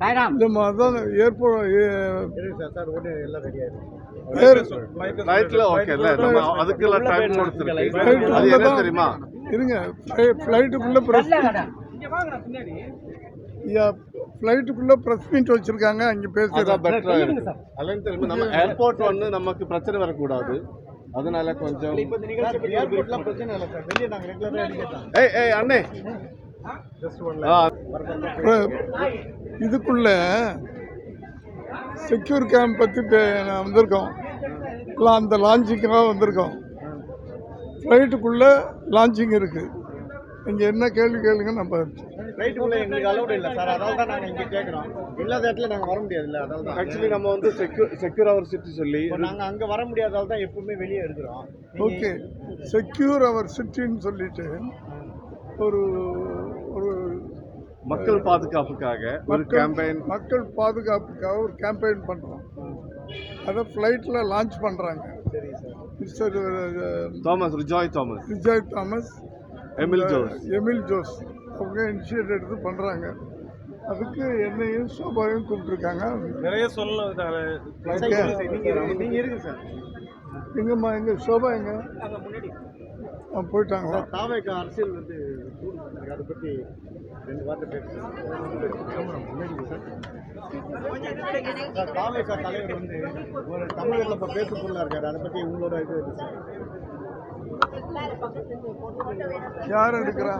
இல்லைம்மா அதான் ஏர்போர்ட் இருங்க ஃப்ளைட்டுக்குள்ள ஃப்ளைட்டுக்குள்ள பிரஸ் மீட் வச்சிருக்காங்க அங்க பேசுறது நம்ம ஏர்போர்ட் வந்து நமக்கு பிரச்சனை வரக்கூடாது அதனால கொஞ்சம் அண்ணே இதுக்குள்ள செக்யூர் கேம்ப் பற்றி வந்திருக்கோம் அந்த லான்ச்சிங்காக வந்திருக்கோம் ஃப்ளைட்டுக்குள்ள லான்ச்சிங் இருக்கு இங்கே என்ன கேள்வி கேளுங்க நம்ம ஃப்ளைட்டுக்குள்ள எங்களுக்கு அலௌட் இல்லை சார் அதனால தான் நாங்கள் இங்கே கேட்குறோம் இல்லாத இடத்துல நாங்கள் வர முடியாது இல்லை அதனால தான் ஆக்சுவலி நம்ம வந்து செக்யூர் அவர் சிட்டி சொல்லி நாங்கள் அங்கே வர முடியாதால தான் எப்பவுமே வெளியே இருக்கிறோம் ஓகே செக்யூர் அவர் சிட்டின்னு சொல்லிட்டு ஒரு ஒரு மக்கள் பாதுகாப்புக்காக ஒரு கேம்பெயின் மக்கள் பாதுகாப்புக்காக ஒரு கேம்பெயின் பண்ணுறோம் அதை ஃப்ளைட்டில் லான்ச் பண்ணுறாங்க சரி sir mister Rijoy Thomas Emil Jose அவங்க இனிஷியேட் எடுத்து பண்ணுறாங்க அதுக்கு என்னையும் சோபாவையும் கூப்பிட்டுருக்காங்க நிறைய சொல்லலாம் நீங்கள் இருக்கு சார் எங்கம்மா எங்க சோபா எங்க போயிட்டாங்களா தாவேக அரசியல் வந்து அதை பற்றி 2 வார்த்தை பேசுகிறேன் தாவேக தலைவர் வந்து ஒரு தமிழகத்தில் இப்போ பேசக்குள்ள இருக்காரு அதை பற்றி உங்களோட இது சார் யார் எடுக்கிறா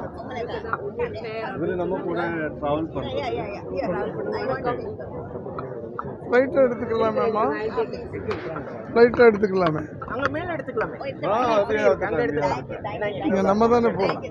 நம்ம கூட ட்ராவல் பண்ணுறோம் ஃப்ளைட்டை எடுத்துக்கலாமேம்மா ஃப்ளைட்டை எடுத்துக்கலாமே இங்கே நம்ம தானே போகிறோம்